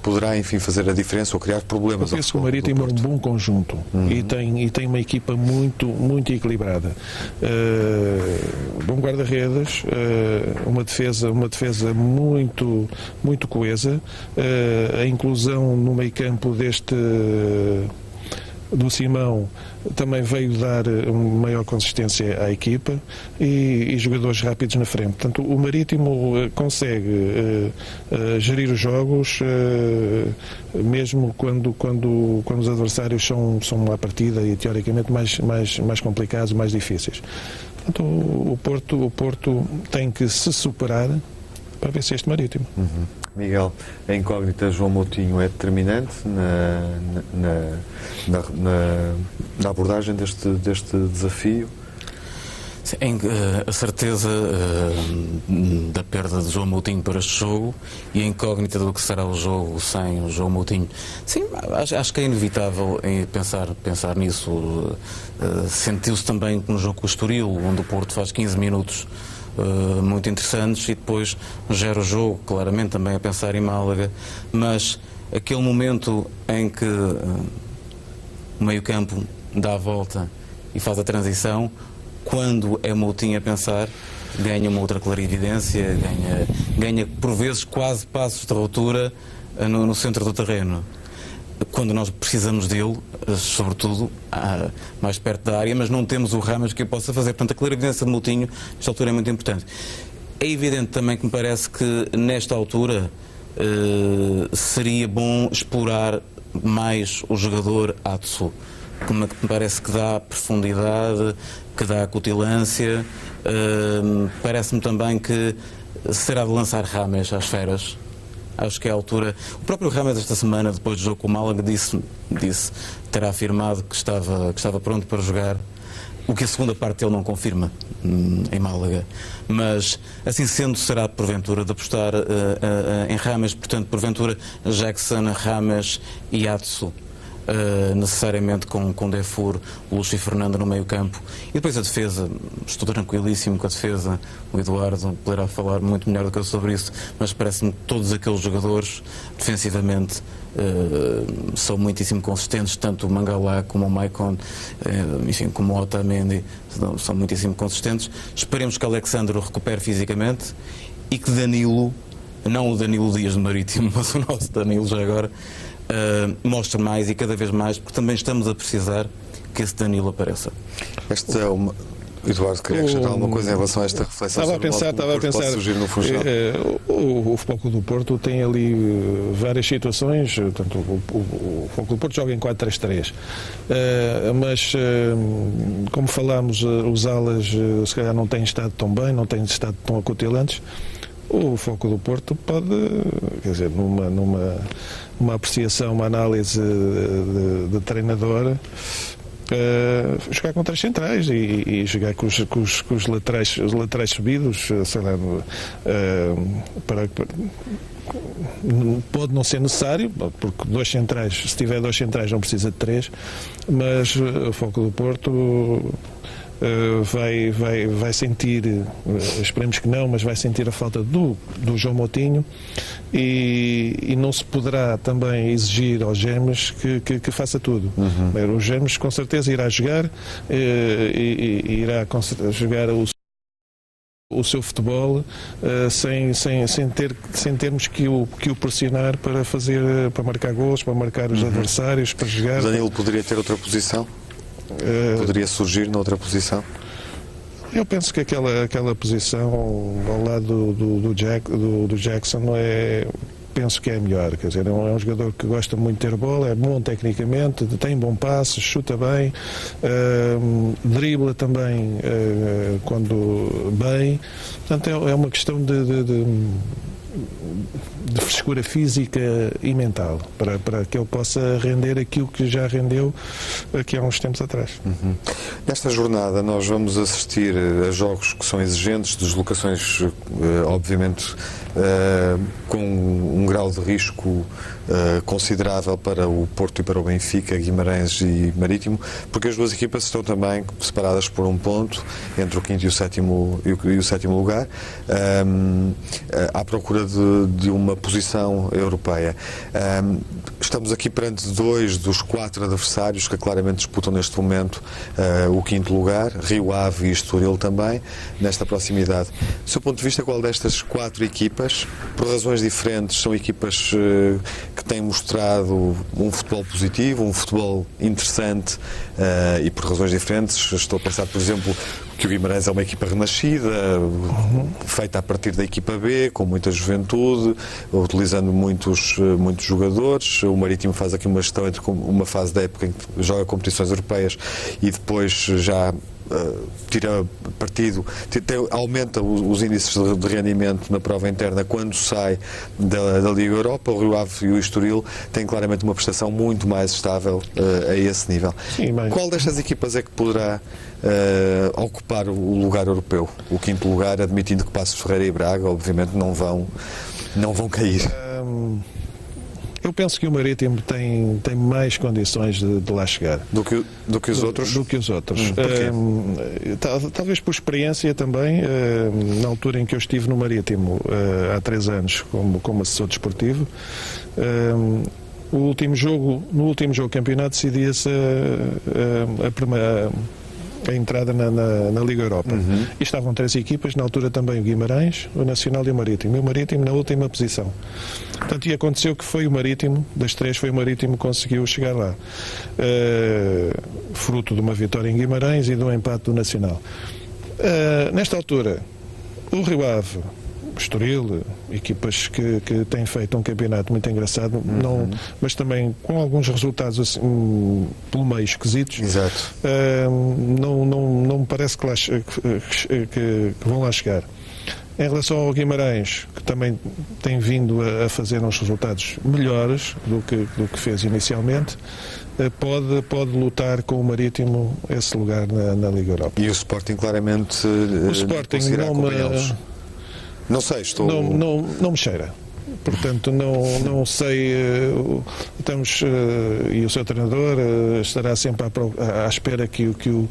poderá, enfim, fazer a diferença ou criar problemas? Eu penso que o Marítimo é um bom conjunto e tem uma equipa muito, muito equilibrada. Bom guarda-redes, uma defesa muito, muito coesa, a inclusão no meio-campo do Simão também veio dar uma maior consistência à equipa e jogadores rápidos na frente. Portanto, o Marítimo consegue gerir os jogos mesmo quando os adversários são à partida e teoricamente mais complicados, mais difíceis. Portanto, o Porto tem que se superar para vencer este Marítimo. Miguel, a incógnita João Moutinho é determinante na abordagem deste desafio? Sim, a certeza da perda de João Moutinho para este jogo e a incógnita do que será o jogo sem o João Moutinho. Sim, acho que é inevitável pensar nisso. Sentiu-se também no jogo com o Estoril, onde o Porto faz 15 minutos muito interessantes e depois gera o jogo, claramente também a pensar em Málaga, mas aquele momento em que o meio-campo dá a volta e faz a transição, quando é Moutinho a pensar, ganha uma outra clarividência, ganha por vezes quase passos de ruptura no centro do terreno. Quando nós precisamos dele, sobretudo mais perto da área, mas não temos o Ramas que o possa fazer. Portanto, a clarividência de Moutinho nesta altura é muito importante. É evidente também que me parece que nesta altura seria bom explorar mais o jogador Atsu, que me parece que dá profundidade, que dá acutilância. Parece-me também que será de lançar Rames às feras. Acho que é a altura. O próprio Rames esta semana, depois do jogo com o Málaga, terá afirmado que estava pronto para jogar, o que a segunda parte dele não confirma em Málaga. Mas, assim sendo, será porventura de apostar em Rames, portanto, porventura Jackson, Rames e Atsu. Necessariamente com Defur, Lúcio e Fernando no meio campo, e depois a defesa. Estou tranquilíssimo com a defesa. O Eduardo poderá falar muito melhor do que eu sobre isso, mas parece-me que todos aqueles jogadores defensivamente são muitíssimo consistentes, tanto o Mangala como o Maicon, enfim, como o Otamendi são muitíssimo consistentes. Esperemos que Alexandre o recupere fisicamente e que Danilo, não o Danilo Dias do Marítimo, mas o nosso Danilo já agora, mostre mais e cada vez mais, porque também estamos a precisar que esse Danilo apareça. Esta é uma... Eduardo, queria acrescentar alguma coisa em relação a esta reflexão? Estava a pensar. Surgir no Funchal. O Futebol Clube do Porto tem ali várias situações. Portanto, o Futebol Clube do Porto joga em 4-3-3. Mas, como falámos, os alas se calhar não têm estado tão bem, não têm estado tão acutilantes. O Foco do Porto pode, quer dizer, numa apreciação, uma análise de treinador, jogar com três centrais e jogar com os laterais subidos, sei lá, pode não ser necessário, porque dois centrais, se tiver dois centrais não precisa de três, mas o Foco do Porto vai sentir, esperemos que não, mas vai sentir a falta do João Moutinho e não se poderá também exigir aos Gêmeos que faça tudo. O Gêmeos com certeza irá jogar e irá jogar o seu futebol sem termos que o pressionar para marcar gols, para marcar os adversários, para jogar. O Danilo poderia ter outra posição? Poderia surgir noutra posição? Eu penso que aquela posição ao lado do Jackson penso que é melhor. Quer dizer, é um jogador que gosta muito de ter bola, é bom tecnicamente, tem bom passe, chuta bem, dribla também quando bem. Portanto, é uma questão de frescura física e mental para que ele possa render aquilo que já rendeu aqui há uns tempos atrás. Nesta jornada nós vamos assistir a jogos que são exigentes, deslocações obviamente com um grau de risco considerável para o Porto e para o Benfica, Guimarães e Marítimo, porque as duas equipas estão também separadas por um ponto entre o quinto e o sétimo lugar, à procura procura de uma posição europeia. Estamos aqui perante 2 dos 4 adversários que claramente disputam neste momento o 5º lugar, Rio Ave e Estoril também, nesta proximidade. Do seu ponto de vista, qual destas 4 equipas, por razões diferentes, são equipas que têm mostrado um futebol positivo, um futebol interessante e por razões diferentes? Estou a pensar, por exemplo, que o Guimarães é uma equipa renascida, feita a partir da equipa B, com muita juventude, utilizando muitos jogadores. O Marítimo faz aqui uma gestão entre uma fase da época em que joga competições europeias e depois já tira partido, aumenta os índices de rendimento na prova interna quando sai da Liga Europa. O Rio Ave e o Estoril têm claramente uma prestação muito mais estável a esse nível. Sim, mas... Qual destas equipas é que poderá ocupar o lugar europeu? O 5º lugar, admitindo que Passos Ferreira e Braga obviamente não vão cair. Eu penso que o Marítimo tem mais condições de lá chegar do que os outros? Do que os outros. Porquê? Talvez por experiência também. Na altura em que eu estive no Marítimo, há 3 anos, como assessor desportivo, no último jogo do campeonato decidia-se a entrada na Liga Europa. E estavam 3 equipas, na altura também o Guimarães, o Nacional e o Marítimo. E o Marítimo na última posição. Portanto, e aconteceu que foi o Marítimo, das 3 foi o Marítimo que conseguiu chegar lá. Fruto de uma vitória em Guimarães e de um empate do Nacional. Nesta altura, o Rio Ave, o Estoril, equipas que têm feito um campeonato muito engraçado, mas também com alguns resultados assim, pelo meio esquisitos. Exato. Não me parece que vão lá chegar. Em relação ao Guimarães, que também tem vindo a fazer uns resultados melhores do que fez inicialmente, pode lutar com o Marítimo esse lugar na Liga Europa. E o Sporting claramente o Sporting não sei, estou... Não me cheira. Portanto, não sei. E o seu treinador estará sempre à espera que o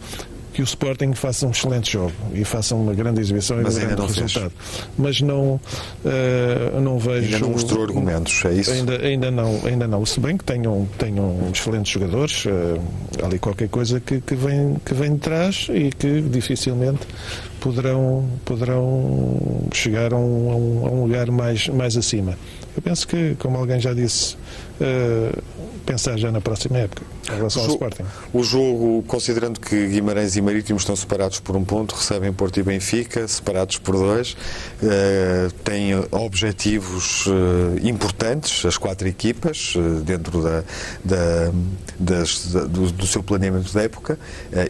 Sporting faça um excelente jogo e faça uma grande exibição e um grande resultado. Mas não vejo. Ainda não mostrou argumentos, é isso? Ainda não. Se bem que tenham excelentes jogadores, ali qualquer coisa que vem de trás e que dificilmente poderão chegar a um lugar mais acima. Eu penso que, como alguém já disse, pensar já na próxima época em relação ao Sporting. O jogo, considerando que Guimarães e Marítimo estão separados por 1 ponto, recebem Porto e Benfica, separados por 2, têm objetivos importantes, as 4 equipas, dentro do seu planeamento da época,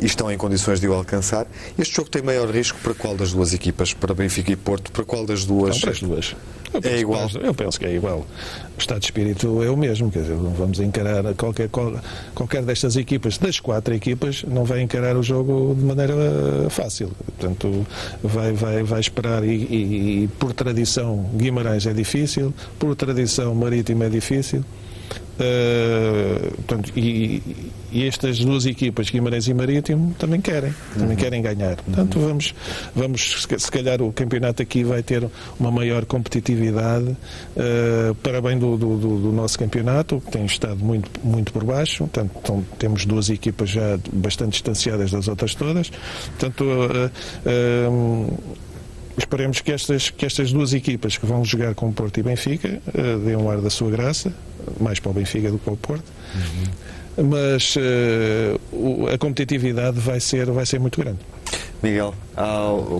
e estão em condições de o alcançar. Este jogo tem maior risco para qual das 2 equipas? Para Benfica e Porto? Para qual das 2? Para as 2. É igual? Eu penso que é igual. O estado de espírito é o mesmo, quer dizer, não vamos encarar qualquer destas equipas, das 4 equipas, não vai encarar o jogo de maneira fácil. Portanto, vai esperar e por tradição Guimarães é difícil, por tradição Marítimo é difícil. Portanto, e estas 2 equipas, Guimarães e Marítimo, também querem ganhar. Portanto, vamos se calhar o campeonato aqui vai ter uma maior competitividade para bem do nosso campeonato, que tem estado muito por baixo. Portanto, temos 2 equipas já bastante distanciadas das outras todas. Portanto, esperemos que estas 2 equipas que vão jogar com o Porto e Benfica deem um ar da sua graça, mais para o Benfica do que para o Porto. Mas a competitividade vai ser muito grande. Miguel,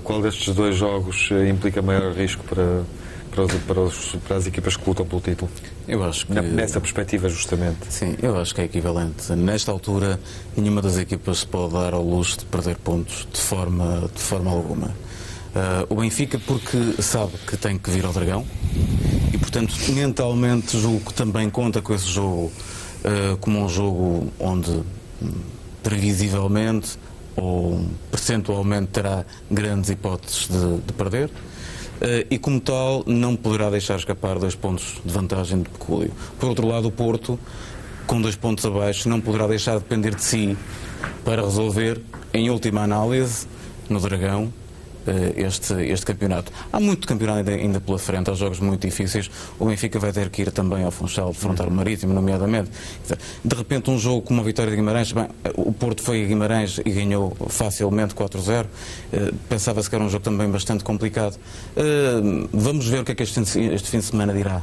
qual destes 2 jogos implica maior risco para as equipas que lutam pelo título? Eu acho que... Nessa perspectiva, justamente. Sim, eu acho que é equivalente. Nesta altura, nenhuma das equipas se pode dar ao luxo de perder pontos de forma alguma. O Benfica porque sabe que tem que vir ao Dragão e, portanto, mentalmente julgo que também conta com esse jogo como um jogo onde previsivelmente ou percentualmente terá grandes hipóteses de perder e, como tal, não poderá deixar escapar 2 pontos de vantagem de pecúlio. Por outro lado, o Porto, com 2 pontos abaixo, não poderá deixar de depender de si para resolver, em última análise, no Dragão, este campeonato. Há muito campeonato ainda pela frente, há jogos muito difíceis. O Benfica vai ter que ir também ao Funchal defrontar o Marítimo, nomeadamente. De repente, um jogo como a vitória de Guimarães, bem, o Porto foi a Guimarães e ganhou facilmente 4-0. Pensava-se que era um jogo também bastante complicado. Vamos ver o que é que este fim de semana dirá.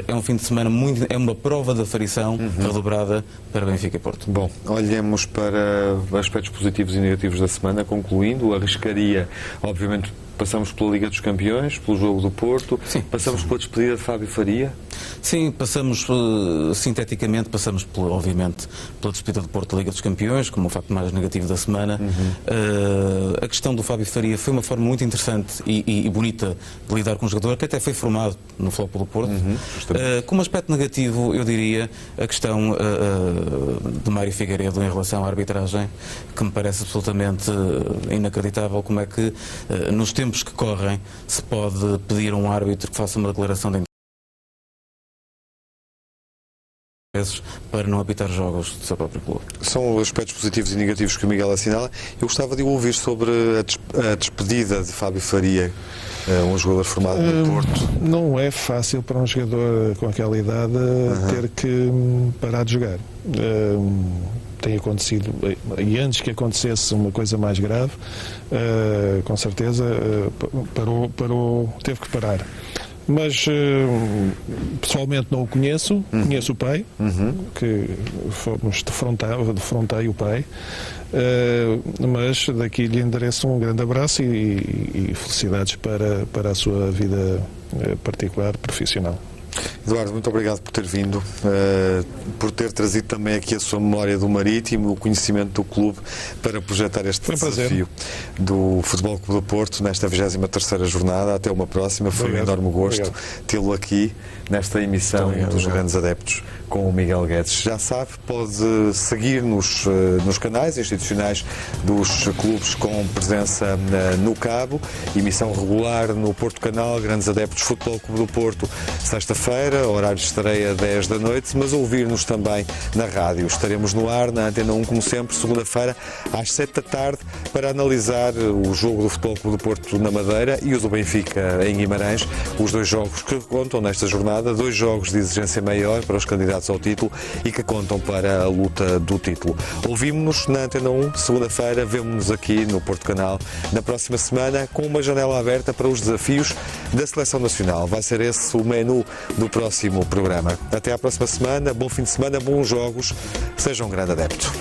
É um fim de semana é uma prova de aferição redobrada para Benfica e Porto. Bom, olhemos para aspectos positivos e negativos da semana, concluindo, arriscaria, obviamente, passamos pela Liga dos Campeões, pelo jogo do Porto, Sim. passamos pela despedida de Fábio Faria. Sim, passamos, sinteticamente, obviamente, pela despedida do Porto da Liga dos Campeões, como o facto mais negativo da semana. A questão do Fábio Faria foi uma forma muito interessante e bonita de lidar com um jogador que até foi formado no Futebol do Porto. Como aspecto negativo, eu diria a questão de Mário Figueiredo em relação à arbitragem, que me parece absolutamente inacreditável como é que, nos tempos que correm, se pode pedir a um árbitro que faça uma declaração de para não apitar jogos do seu próprio clube. São aspectos positivos e negativos que o Miguel assinala. Eu gostava de ouvir sobre a despedida de Fábio Faria, um jogador formado no Porto. Não é fácil para um jogador com aquela idade ter que parar de jogar. Tem acontecido, e antes que acontecesse uma coisa mais grave, com certeza teve que parar. Mas pessoalmente não o conheço, conheço o pai, que fomos defrontei o pai, mas daqui lhe endereço um grande abraço e felicidades para a sua vida particular, profissional. Eduardo, muito obrigado por ter vindo, por ter trazido também aqui a sua memória do Marítimo, o conhecimento do clube, para projetar este desafio do Futebol Clube do Porto nesta 23ª jornada. Até uma próxima. Foi um enorme gosto tê-lo aqui nesta emissão dos Grandes Adeptos com o Miguel Guedes. Já sabe, pode seguir-nos nos canais institucionais dos clubes com presença no Cabo, emissão regular no Porto Canal, Grandes Adeptos Futebol Clube do Porto, sexta-feira, horário de estreia 10 da noite, mas ouvir-nos também na rádio. Estaremos no ar, na Antena 1, como sempre, segunda-feira, às 7 da tarde, para analisar o jogo do Futebol Clube do Porto na Madeira e o do Benfica em Guimarães, os dois jogos que contam nesta jornada, dois jogos de exigência maior para os candidatos ao título e que contam para a luta do título. Ouvimos-nos na Antena 1, segunda-feira, vemo-nos aqui no Porto Canal na próxima semana, com uma janela aberta para os desafios da Seleção Nacional. Vai ser esse o menu do próximo programa. Até à próxima semana, bom fim de semana, bons jogos, seja um grande adepto.